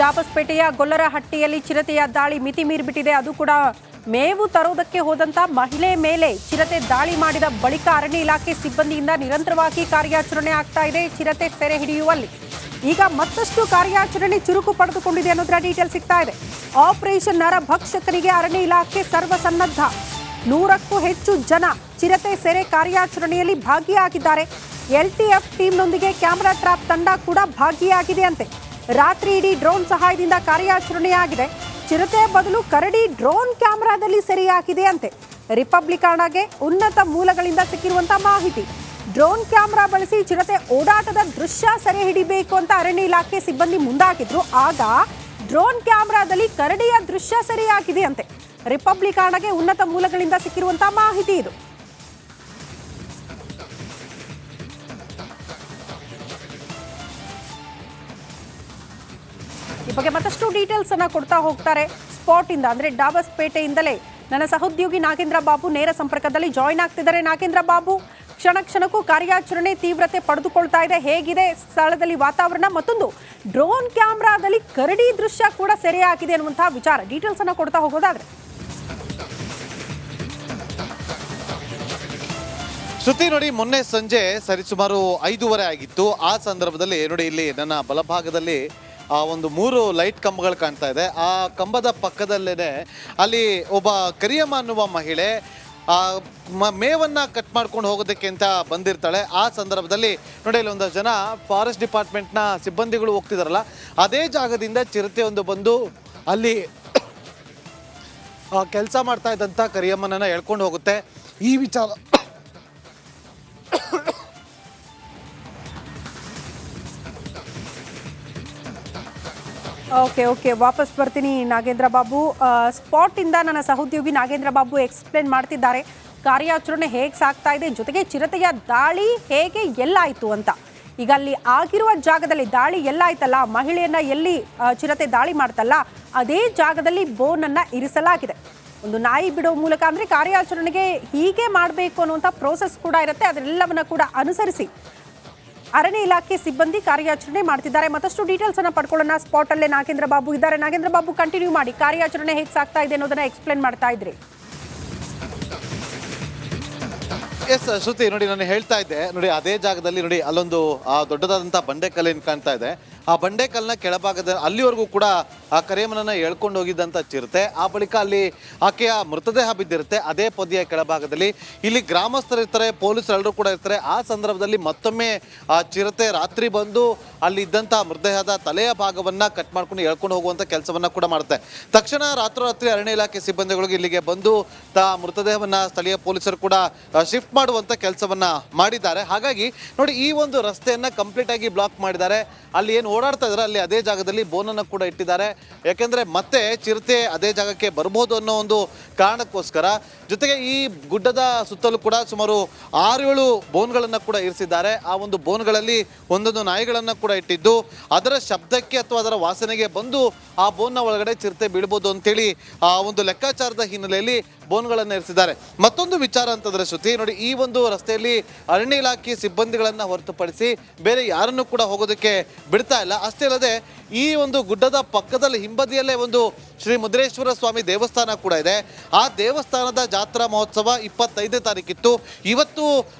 ದಾಬಸ್ಪೇಟೆಯ ಗೊಲ್ಲರಹಟ್ಟಿಯಲ್ಲಿ ಚಿರತೆಯ ದಾಳಿ ಮಿತಿ ಮೀರಿಬಿಟ್ಟಿದೆ. ಅದು ಕೂಡ ಮೇವು ತರೋದಕ್ಕೆ ಹೋದಂತ ಮಹಿಳೆ ಮೇಲೆ ಚಿರತೆ ದಾಳಿ ಮಾಡಿದ ಬಳಿಕ ಅರಣ್ಯ ಇಲಾಖೆ ಸಿಬ್ಬಂದಿಯಿಂದ ನಿರಂತರವಾಗಿ ಕಾರ್ಯಾಚರಣೆ ಆಗ್ತಾ ಇದೆ ಚಿರತೆ ಸೆರೆ ಹಿಡಿಯುವಲ್ಲಿ. ಈಗ ಮತ್ತಷ್ಟು ಕಾರ್ಯಾಚರಣೆ ಚುರುಕು ಪಡೆದುಕೊಂಡಿದೆ ಅನ್ನೋದರ ಡೀಟೇಲ್ ಸಿಗ್ತಾ ಇದೆ. ಆಪರೇಷನ್ ನರಭಕ್ಷಕರಿಗೆ ಅರಣ್ಯ ಇಲಾಖೆ ಸರ್ವಸನ್ನದ್ಧ. 100ಕ್ಕೂ ಹೆಚ್ಚು ಜನ ಚಿರತೆ ಸೆರೆ ಕಾರ್ಯಾಚರಣೆಯಲ್ಲಿ ಭಾಗಿಯಾಗಿದ್ದಾರೆ. LTF ಟೀಮ್ನೊಂದಿಗೆ ಕ್ಯಾಮೆರಾ ಟ್ರಾಪ್ ತಂಡ ಕೂಡ ಭಾಗಿಯಾಗಿದೆ ಅಂತೆ. ರಾತ್ರಿ ಇಡೀ ಡ್ರೋನ್ ಸಹಾಯದಿಂದ ಕಾರ್ಯಾಚರಣೆಯಾಗಿದೆ. ಚಿರತೆ ಬದಲು ಕರಡಿ ಡ್ರೋನ್ ಕ್ಯಾಮೆರಾದಲ್ಲಿ ಸೆರೆಯಾಗಿದೆ ಅಂತೆ. ರಿಪಬ್ಲಿಕಾನಾಗೆ ಉನ್ನತ ಮೂಲಗಳಿಂದ ಸಿಕ್ಕಿರುವಂತಹ ಮಾಹಿತಿ. ಡ್ರೋನ್ ಕ್ಯಾಮೆರಾ ಬಳಸಿ ಚಿರತೆ ಓಡಾಟದ ದೃಶ್ಯ ಸೆರೆ ಹಿಡಿಬೇಕು ಅಂತ ಅರಣ್ಯ ಇಲಾಖೆ ಸಿಬ್ಬಂದಿ ಮುಂದಾಗಿದ್ರು. ಆಗ ಡ್ರೋನ್ ಕ್ಯಾಮೆರಾದಲ್ಲಿ ಕರಡಿಯ ದೃಶ್ಯ ಸೆರೆಯಾಗಿದೆ ಅಂತೆ. ರಿಪಬ್ಲಿಕಾನಾಗೆ ಉನ್ನತ ಮೂಲಗಳಿಂದ ಸಿಕ್ಕಿರುವಂತಹ ಮಾಹಿತಿ ಇದು. ಈ ಬಗ್ಗೆ ಮತ್ತಷ್ಟು ಡೀಟೇಲ್ಸ್ ಅನ್ನ ಕೊಡ್ತಾ ಹೋಗ್ತಾರೆ ಸ್ಪಾಟ್ ಇಂದ, ಅಂದ್ರೆ ಡಾಬಸ್ಪೇಟೆಯಿಂದಲೇ ನನ್ನ ಸಹೋದ್ಯೋಗಿ ನಾಗೇಂದ್ರ ಬಾಬು ನೇರ ಸಂಪರ್ಕದಲ್ಲಿ ಜಾಯಿನ್ ಆಗ್ತಿದ್ದಾರೆ. ನಾಗೇಂದ್ರ ಬಾಬು, ಕ್ಷಣ ಕ್ಷಣಕ್ಕೂ ಕಾರ್ಯಾಚರಣೆ ತೀವ್ರತೆ ಪಡೆದುಕೊಳ್ತಾ ಇದೆ. ಹೇಗಿದೆ ಸ್ಥಳದಲ್ಲಿ ವಾತಾವರಣ? ಮತ್ತೊಂದು ಡ್ರೋನ್ ಕ್ಯಾಮೆರಾದಲ್ಲಿ ಕರಡಿ ದೃಶ್ಯ ಕೂಡ ಸೆರೆಯಾಗಿದೆ ಅನ್ನುವಂತಹ ವಿಚಾರ, ಡೀಟೇಲ್ಸ್ ಅನ್ನ ಕೊಡ್ತಾ ಹೋಗೋದಾದ್ರೆ. ಶ್ರುತಿ, ನೋಡಿ ಮೊನ್ನೆ ಸಂಜೆ ಸರಿಸುಮಾರು 5:30 ಆಗಿತ್ತು. ಆ ಸಂದರ್ಭದಲ್ಲಿ ನೋಡಿ ಇಲ್ಲಿ ನನ್ನ ಬಲಭಾಗದಲ್ಲಿ ಒಂದು 3 ಲೈಟ್ ಕಂಬಗಳು ಕಾಣ್ತಾ ಇದೆ. ಆ ಕಂಬದ ಪಕ್ಕದಲ್ಲೇನೆ ಅಲ್ಲಿ ಒಬ್ಬ ಕರಿಯಮ್ಮ ಅನ್ನುವ ಮಹಿಳೆ ಮೇವನ್ನ ಕಟ್ ಮಾಡ್ಕೊಂಡು ಹೋಗೋದಕ್ಕೆ ಅಂತ ಬಂದಿರ್ತಾಳೆ. ಆ ಸಂದರ್ಭದಲ್ಲಿ ನೋಡಿ ಇಲ್ಲಿ ಒಂದಷ್ಟು ಜನ ಫಾರೆಸ್ಟ್ ಡಿಪಾರ್ಟ್ಮೆಂಟ್ನ ಸಿಬ್ಬಂದಿಗಳು ಹೋಗ್ತಿದಾರಲ್ಲ, ಅದೇ ಜಾಗದಿಂದ ಚಿರತೆ ಒಂದು ಬಂದು ಅಲ್ಲಿ ಕೆಲಸ ಮಾಡ್ತಾ ಇದ್ದಂಥ ಕರಿಯಮ್ಮನನ್ನ ಎಳ್ಕೊಂಡು ಹೋಗುತ್ತೆ. ಈ ವಿಚಾರ ಓಕೆ ವಾಪಸ್ ಬರ್ತೀನಿ ನಾಗೇಂದ್ರ ಬಾಬು. ಸ್ಪಾಟ್ ಇಂದ ನನ್ನ ಸಹೋದ್ಯೋಗಿ ನಾಗೇಂದ್ರ ಬಾಬು ಎಕ್ಸ್ಪ್ಲೇನ್ ಮಾಡ್ತಿದ್ದಾರೆ ಕಾರ್ಯಾಚರಣೆ ಹೇಗೆ ಸಾಗ್ತಾ ಇದೆ, ಜೊತೆಗೆ ಚಿರತೆಯ ದಾಳಿ ಹೇಗೆ ಎಲ್ಲಾಯಿತು ಅಂತ. ಈಗ ಅಲ್ಲಿ ಆಗಿರುವ ಜಾಗದಲ್ಲಿ ದಾಳಿ ಎಲ್ಲಾಯ್ತಲ್ಲ, ಮಹಿಳೆಯನ್ನ ಎಲ್ಲಿ ಚಿರತೆ ದಾಳಿ ಮಾಡ್ತಲ್ಲ ಅದೇ ಜಾಗದಲ್ಲಿ ಬೋನ್ ಅನ್ನ ಇರಿಸಲಾಗಿದೆ. ಒಂದು ನಾಯಿ ಬಿಡೋ ಮೂಲಕ, ಅಂದ್ರೆ ಕಾರ್ಯಾಚರಣೆಗೆ ಹೀಗೆ ಮಾಡಬೇಕು ಅನ್ನುವಂಥ ಪ್ರೋಸೆಸ್ ಕೂಡ ಇರುತ್ತೆ. ಅದೆಲ್ಲವನ್ನ ಕೂಡ ಅನುಸರಿಸಿ ಅರಣ್ಯ ಇಲಾಖೆ ಸಿಬ್ಬಂದಿ ಕಾರ್ಯಾಚರಣೆ ಮಾಡ್ತಿದ್ದಾರೆ. ಮತ್ತಷ್ಟು ಡೀಟೇಲ್ಸ್ ಅನ್ನ ಪಡ್ಕೊಳ್ಳೋಣ. ಸ್ಪಾಟ್ ಅಲ್ಲೇ ನಾಗೇಂದ್ರ ಬಾಬು ಇದ್ದಾರೆ. ನಾಗೇಂದ್ರ ಬಾಬು, ಕಂಟಿನ್ಯೂ ಮಾಡಿ. ಕಾರ್ಯಾಚರಣೆ ಹೇಗೆ ಸಾಗ್ತಾ ಇದೆ ಅನ್ನೋದನ್ನ ಎಕ್ಸ್ಪ್ಲೇನ್ ಮಾಡ್ತಾ ಇದ್ರಿ. ಎಸ್ ಶ್ರುತಿ, ನೋಡಿ ನಾನು ಹೇಳ್ತಾ ಇದ್ದೆ, ನೋಡಿ ಅದೇ ಜಾಗದಲ್ಲಿ ನೋಡಿ ಅಲ್ಲೊಂದು ದೊಡ್ಡದಾದಂಥ ಬಂಡೆಕಲ್ಲು ಏನು ಕಾಣ್ತಾ ಇದೆ. ಆ ಬಂಡೆಕಲ್ಲನ್ನ ಕೆಳಭಾಗದ ಅಲ್ಲಿವರೆಗೂ ಕೂಡ ಆ ಕರಿಯಮ್ಮನನ್ನ ಎಳ್ಕೊಂಡು ಹೋಗಿದ್ದಂಥ ಚಿರತೆ. ಆ ಬಳಿಕ ಅಲ್ಲಿ ಆಕೆಯ ಮೃತದೇಹ ಬಿದ್ದಿರುತ್ತೆ. ಅದೇ ಪೊದೆಯ ಕೆಳಭಾಗದಲ್ಲಿ ಇಲ್ಲಿ ಗ್ರಾಮಸ್ಥರು ಇರ್ತಾರೆ, ಪೊಲೀಸರೆಲ್ಲರೂ ಕೂಡ ಇರ್ತಾರೆ. ಆ ಸಂದರ್ಭದಲ್ಲಿ ಮತ್ತೊಮ್ಮೆ ಆ ಚಿರತೆ ರಾತ್ರಿ ಬಂದು ಅಲ್ಲಿ ಇದ್ದಂಥ ಮೃತದೇಹದ ತಲೆಯ ಭಾಗವನ್ನ ಕಟ್ ಮಾಡ್ಕೊಂಡು ಎಳ್ಕೊಂಡು ಹೋಗುವಂಥ ಕೆಲಸವನ್ನ ಕೂಡ ಮಾಡುತ್ತೆ. ತಕ್ಷಣ ರಾತ್ರೋರಾತ್ರಿ ಅರಣ್ಯ ಇಲಾಖೆ ಸಿಬ್ಬಂದಿಗಳಿಗೆ ಇಲ್ಲಿಗೆ ಬಂದು ಮೃತದೇಹವನ್ನ ಸ್ಥಳೀಯ ಪೊಲೀಸರು ಕೂಡ ಶಿಫ್ಟ್ ಮಾಡುವಂಥ ಕೆಲಸವನ್ನ ಮಾಡಿದ್ದಾರೆ. ಹಾಗಾಗಿ ನೋಡಿ ಈ ಒಂದು ರಸ್ತೆಯನ್ನ ಕಂಪ್ಲೀಟ್ ಆಗಿ ಬ್ಲಾಕ್ ಮಾಡಿದ್ದಾರೆ. ಅಲ್ಲಿ ಏನು ಓಡಾಡ್ತಾ ಇದ್ದಾರೆ ಅಲ್ಲಿ ಅದೇ ಜಾಗದಲ್ಲಿ ಬೋನನ್ನು ಕೂಡ ಇಟ್ಟಿದ್ದಾರೆ. ಯಾಕೆಂದ್ರೆ ಮತ್ತೆ ಚಿರತೆ ಅದೇ ಜಾಗಕ್ಕೆ ಬರ್ಬೋದು ಅನ್ನೋ ಒಂದು ಕಾರಣಕ್ಕೋಸ್ಕರ. ಜೊತೆಗೆ ಈ ಗುಡ್ಡದ ಸುತ್ತಲೂ ಕೂಡ ಸುಮಾರು 6-7 ಬೋನ್ಗಳನ್ನು ಕೂಡ ಇರಿಸಿದ್ದಾರೆ. ಆ ಒಂದು ಬೋನ್ಗಳಲ್ಲಿ ಒಂದೊಂದು ನಾಯಿಗಳನ್ನು ಕೂಡ ಇಟ್ಟಿದ್ದು ಅದರ ಶಬ್ದಕ್ಕೆ ಅಥವಾ ಅದರ ವಾಸನೆಗೆ ಬಂದು ಆ ಬೋನ್ನ ಒಳಗಡೆ ಚಿರತೆ ಬೀಳ್ಬೋದು ಅಂತೇಳಿ ಆ ಒಂದು ಲೆಕ್ಕಾಚಾರದ ಹಿನ್ನೆಲೆಯಲ್ಲಿ ಬೋನ್ಗಳನ್ನು ಇರಿಸಿದ್ದಾರೆ. ಮತ್ತೊಂದು ವಿಚಾರ ಅಂತಂದ್ರೆ ಶ್ರುತಿ, ನೋಡಿ ಈ ಒಂದು ರಸ್ತೆಯಲ್ಲಿ ಅರಣ್ಯ ಇಲಾಖೆ ಸಿಬ್ಬಂದಿಗಳನ್ನ ಹೊರತುಪಡಿಸಿ ಬೇರೆ ಯಾರನ್ನು ಕೂಡ ಹೋಗೋದಕ್ಕೆ ಬಿಡ್ತಾ ಇಲ್ಲ. ಅಷ್ಟೇ ಅಲ್ಲದೆ ಈ ಒಂದು ಗುಡ್ಡದ ಪಕ್ಕದಲ್ಲಿ ಹಿಂಬದಿಯಲ್ಲೇ ಒಂದು ಶ್ರೀ ಮುದ್ರೇಶ್ವರ ಸ್ವಾಮಿ ದೇವಸ್ಥಾನ ಕೂಡ ಇದೆ. ಆ ದೇವಸ್ಥಾನದ ಜಾತ್ರಾ ಮಹೋತ್ಸವ 25ನೇ ತಾರೀಕಿತ್ತು. ಇವತ್ತು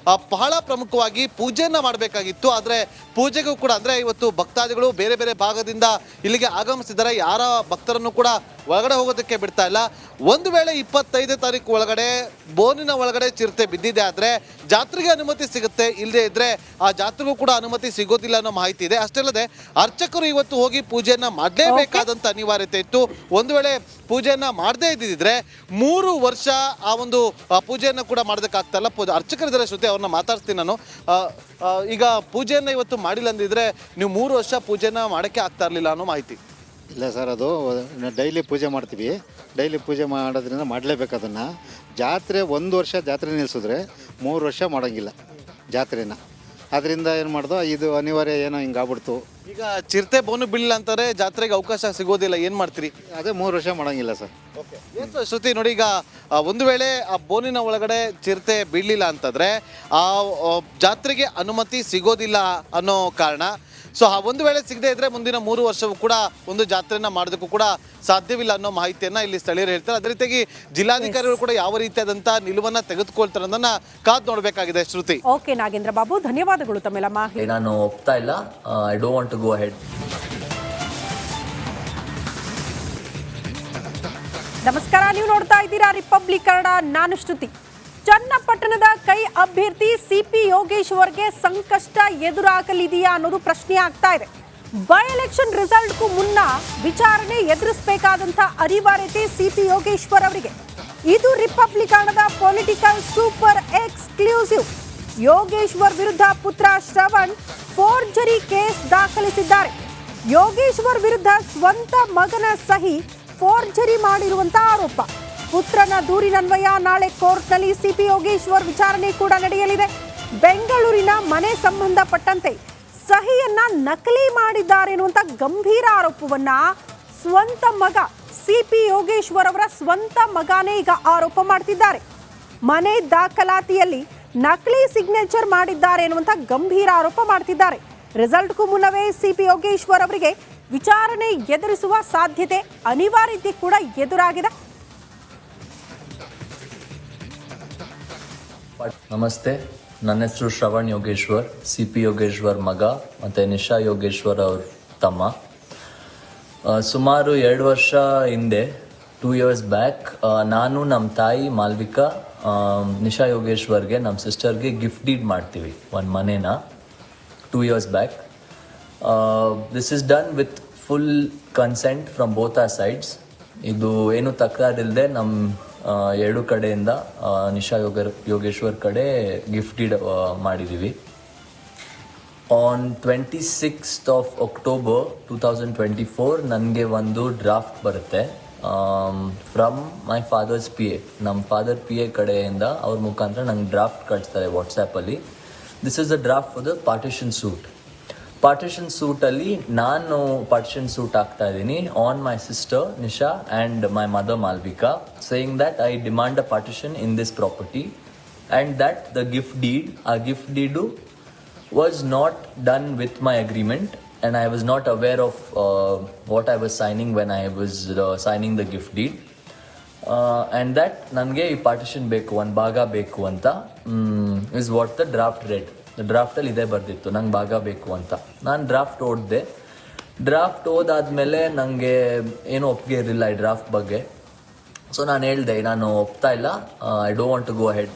ಬಹಳ ಪ್ರಮುಖವಾಗಿ ಪೂಜೆಯನ್ನ ಮಾಡಬೇಕಾಗಿತ್ತು. ಆದರೆ ಪೂಜೆಗೂ ಕೂಡ ಅಂದ್ರೆ ಇವತ್ತು ಭಕ್ತಾದಿಗಳು ಬೇರೆ ಬೇರೆ ಭಾಗದಿಂದ ಇಲ್ಲಿಗೆ ಆಗಮಿಸಿದ್ದಾರೆ. ಯಾರ ಭಕ್ತರನ್ನು ಕೂಡ ಒಳಗಡೆ ಹೋಗೋದಕ್ಕೆ ಬಿಡ್ತಾ ಇಲ್ಲ. ಒಂದು ವೇಳೆ 25ನೇ ತಾರೀಕು ಒಳಗಡೆ ಬೋನಿನ ಒಳಗಡೆ ಚಿರತೆ ಬಿದ್ದಿದೆ ಆದ್ರೆ ಜಾತ್ರೆಗೆ ಅನುಮತಿ ಸಿಗುತ್ತೆ, ಇಲ್ಲದೆ ಇದ್ರೆ ಆ ಜಾತ್ರೆಗೂ ಕೂಡ ಅನುಮತಿ ಸಿಗೋದಿಲ್ಲ ಅನ್ನೋ ಮಾಹಿತಿ ಇದೆ. ಅಷ್ಟೇ ಅಲ್ಲದೆ ಅರ್ಚಕರು ಇವತ್ತು ಹೋಗಿ ಪೂಜೆಯನ್ನ ಮಾಡಲೇಬೇಕಾದಂತ ಅನಿವಾರ್ಯತೆ ಇತ್ತು. ಒಂದು ವೇಳೆ ಪೂಜೆಯನ್ನ ಮಾಡದೇ ಇದ್ದಿದ್ರೆ 3 ವರ್ಷ ಆ ಒಂದು ಪೂಜೆಯನ್ನ ಕೂಡ ಮಾಡೋದಕ್ಕಾಗ್ತಾ ಇಲ್ಲ. ಅರ್ಚಕರಿದ್ದಾರೆ ಶ್ರುತಿ, ಅವ್ರನ್ನ ಮಾತಾಡ್ತೀನಿ ನಾನು. ಈಗ ಪೂಜೆಯನ್ನ ಇವತ್ತು ಮಾಡಿಲ್ಲ ಅಂದಿದ್ರೆ ನೀವು 3 ವರ್ಷ ಪೂಜೆಯನ್ನ ಮಾಡಕ್ಕೆ ಆಗ್ತಾ ಇರಲಿಲ್ಲ ಅನ್ನೋ ಮಾಹಿತಿ. ಇಲ್ಲ ಸರ್, ಅದು ಡೈಲಿ ಪೂಜೆ ಮಾಡ್ತೀವಿ. ಡೈಲಿ ಪೂಜೆ ಮಾಡೋದ್ರಿಂದ ಮಾಡಲೇಬೇಕು ಅದನ್ನು. ಜಾತ್ರೆ 1 ವರ್ಷ ಜಾತ್ರೆ ನಿಲ್ಲಿಸಿದ್ರೆ 3 ವರ್ಷ ಮಾಡೋಂಗಿಲ್ಲ ಜಾತ್ರೆನ. ಅದರಿಂದ ಏನು ಮಾಡ್ದೋ ಇದು ಅನಿವಾರ್ಯ ಏನೋ ಹಿಂಗೆ ಆಗ್ಬಿಡ್ತು. ಈಗ ಚಿರತೆ ಬೋನು ಬೀಳಿಲ್ಲ ಅಂತಾರೆ, ಜಾತ್ರೆಗೆ ಅವಕಾಶ ಸಿಗೋದಿಲ್ಲ, ಏನು ಮಾಡ್ತೀರಿ? ಅದೇ 3 ವರ್ಷ ಮಾಡೋಂಗಿಲ್ಲ ಸರ್. ಓಕೆ ಶ್ರುತಿ, ನೋಡಿ ಈಗ ಒಂದು ವೇಳೆ ಆ ಬೋನಿನ ಒಳಗಡೆ ಚಿರತೆ ಬೀಳಲಿಲ್ಲ ಅಂತಂದರೆ ಆ ಜಾತ್ರೆಗೆ ಅನುಮತಿ ಸಿಗೋದಿಲ್ಲ ಅನ್ನೋ ಕಾರಣ ಸೊ ಆ ಒಂದು ವೇಳೆ ಸಿಗದೆ ಇದ್ರೆ ಮುಂದಿನ 3 ವರ್ಷವೂ ಕೂಡ ಒಂದು ಜಾತ್ರೆನ ಮಾಡೋದಕ್ಕೂ ಕೂಡ ಸಾಧ್ಯವಿಲ್ಲ ಅನ್ನೋ ಮಾಹಿತಿಯನ್ನ ಇಲ್ಲಿ ಸ್ಥಳೀಯರು ಹೇಳ್ತಾರೆ. ಅದೇ ರೀತಿಯಾಗಿ ಜಿಲ್ಲಾಧಿಕಾರಿಗಳು ಕೂಡ ಯಾವ ರೀತಿಯಾದಂಥ ನಿಲುವನ್ನ ತೆಗೆದುಕೊಳ್ತಾರೆ ಅನ್ನೋದನ್ನ ಕಾದು ನೋಡಬೇಕಾಗಿದೆ. ಶ್ರುತಿ. ಓಕೆ ನಾಗೇಂದ್ರ ಬಾಬು, ಧನ್ಯವಾದಗಳು ತಮ್ಮೆಲ್ಲ ಮಾಹಿತಿ. ನಾನು ಒಪ್ತಾ ಇಲ್ಲ. I don't want to go ahead. ನಮಸ್ಕಾರ, ನೀವು ನೋಡ್ತಾ ಇದ್ದೀರಾ ರಿಪಬ್ಲಿಕ್ ಕನ್ನಡ. ನಾನು ಶ್ರುತಿ. ಚನ್ನಪಟ್ಟಣದ ಕೈ ಅಭ್ಯರ್ಥಿ ಸಿಪಿ ಯೋಗೇಶ್ವರ್ಗೆ ಸಂಕಷ್ಟ ಎದುರಾಗಲಿದೆಯಾ ಅನ್ನೋದು ಪ್ರಶ್ನೆ ಆಗ್ತಾ ಇದೆ. ಬೈ ಎಲೆಕ್ಷನ್ ರಿಸಲ್ಟ್ಗೂ ಮುನ್ನ ವಿಚಾರಣೆ ಎದುರಿಸಬೇಕಾದಂಥ ಅನಿವಾರ್ಯತೆ ಸಿಪಿ ಯೋಗೇಶ್ವರ್ ಅವರಿಗೆ. ಇದು ರಿಪಬ್ಲಿಕ್ ಕನ್ನಡದ ಪೊಲಿಟಿಕಲ್ ಸೂಪರ್ ಎಕ್ಸ್ಕ್ಲೂಸಿವ್. ಯೋಗೇಶ್ವರ್ ವಿರುದ್ಧ ಪುತ್ರ ಶ್ರವಣ್ ಫೋರ್ಜರಿ ಕೇಸ್ ದಾಖಲಿಸಿದ್ದಾರೆ. ಯೋಗೇಶ್ವರ್ ವಿರುದ್ಧ ಸ್ವಂತ ಮಗನ ಸಹಿ ಫೋರ್ಜರಿ ಮಾಡಿರುವಂತ ಆರೋಪ. ಪುತ್ರನ ದೂರಿನನ್ವಯ ನಾಳೆ ಕೋರ್ಟ್ನಲ್ಲಿ ಸಿಪಿ ಯೋಗೇಶ್ವರ್ ವಿಚಾರಣೆ ಕೂಡ ನಡೆಯಲಿದೆ. ಬೆಂಗಳೂರಿನ ಮನೆ ಸಂಬಂಧಪಟ್ಟಂತೆ ಸಹಿಯನ್ನ ನಕಲಿ ಮಾಡಿದ್ದಾರೆ ಎನ್ನುವಂತ ಗಂಭೀರ ಆರೋಪವನ್ನ ಸ್ವಂತ ಮಗ ಸಿಪಿ ಯೋಗೇಶ್ವರ್ ಅವರ ಸ್ವಂತ ಮಗನೇ ಈಗ ಆರೋಪ ಮಾಡ್ತಿದ್ದಾರೆ. ಮನೆ ದಾಖಲಾತಿಯಲ್ಲಿ ನಕಲಿ ಸಿಗ್ನೇಚರ್ ಮಾಡಿದ್ದಾರೆ ಎನ್ನುವಂತ ಗಂಭೀರ ಆರೋಪ ಮಾಡ್ತಿದ್ದಾರೆ. ರಿಸಲ್ಟ್ಗೂ ಮುನ್ನವೇ ಸಿಪಿ ಯೋಗೇಶ್ವರ್ ಅವರಿಗೆ ವಿಚಾರಣೆ ಎದುರಿಸುವ ಸಾಧ್ಯತೆ ಅನಿವಾರ್ಯತೆ ಕೂಡ ಎದುರಾಗಿದೆ. ನಮಸ್ತೆ, ನನ್ನ ಹೆಸರು ಶ್ರವಣ್ ಯೋಗೇಶ್ವರ್, ಸಿಪಿ ಯೋಗೇಶ್ವರ್ ಮಗ ಮತ್ತು ನಿಶಾ ಯೋಗೇಶ್ವರ್ ಅವ್ರ ತಮ್ಮ. ಸುಮಾರು 2 ವರ್ಷ ಹಿಂದೆ 2 years ಬ್ಯಾಕ್ ನಾನು ನಮ್ಮ ತಾಯಿ ಮಾಲ್ವಿಕಾ ನಿಶಾ ಯೋಗೇಶ್ವರ್ಗೆ ನಮ್ಮ ಸಿಸ್ಟರ್ಗೆ ಗಿಫ್ಟ್ ಡೀಡ್ ಮಾಡ್ತೀವಿ ಒಂದು ಮನೇನ 2 years back. This is done with full consent from both our sides. ಇದು ಏನು ತಕರಾರಿಲ್ಲದೆ ನಮ್ಮ 2 ಕಡೆಯಿಂದ ನಿಶಾ ಯೋಗೇಶ್ವರ್ ಕಡೆ ಗಿಫ್ಟ್ ಡೀಡ್ ಮಾಡಿದ್ದೀವಿ. ಆನ್ 26th of October 2024 ನನಗೆ ಒಂದು ಡ್ರಾಫ್ಟ್ ಬರುತ್ತೆ from my father's P A. ನಮ್ಮ ಫಾದರ್ ಪಿ ಎ ಕಡೆಯಿಂದ ಅವ್ರ ಮುಖಾಂತರ ನಂಗೆ ಡ್ರಾಫ್ಟ್ ಕಳಿಸ್ತಾರೆ ವಾಟ್ಸಪ್ಪಲ್ಲಿ. This is a draft for the partition suit. Partition ಸೂಟಲ್ಲಿ ನಾನು ಪಾರ್ಟಿಷನ್ ಸೂಟ್ ಹಾಕ್ತಾ ಇದ್ದೀನಿ on my sister Nisha and my mother Malvika, saying that I demand a partition in this property and that the gift deed, ಆ gift deed was not done with my agreement and I was not aware of what I was signing when I was signing the gift deed, and that ನನಗೆ ಈ partition ಬೇಕು, ಒಂದು ಭಾಗ ಬೇಕು ಅಂತ is what the draft read. ಡ್ರಾಫ್ಟಲ್ಲಿ ಇದೇ ಬರ್ದಿತ್ತು, ನಂಗೆ ಭಾಗ ಬೇಕು ಅಂತ. ನಾನು ಡ್ರಾಫ್ಟ್ ಓದಿದೆ. ಡ್ರಾಫ್ಟ್ ಓದಾದ್ಮೇಲೆ ನನಗೆ ಏನೂ ಒಪ್ಪಿಗೆ ಇರಲಿಲ್ಲ ಈ ಡ್ರಾಫ್ಟ್ ಬಗ್ಗೆ. ಸೊ ನಾನು ಹೇಳಿದೆ, ನಾನು ಒಪ್ತಾ ಇಲ್ಲ, I don't want to go ahead.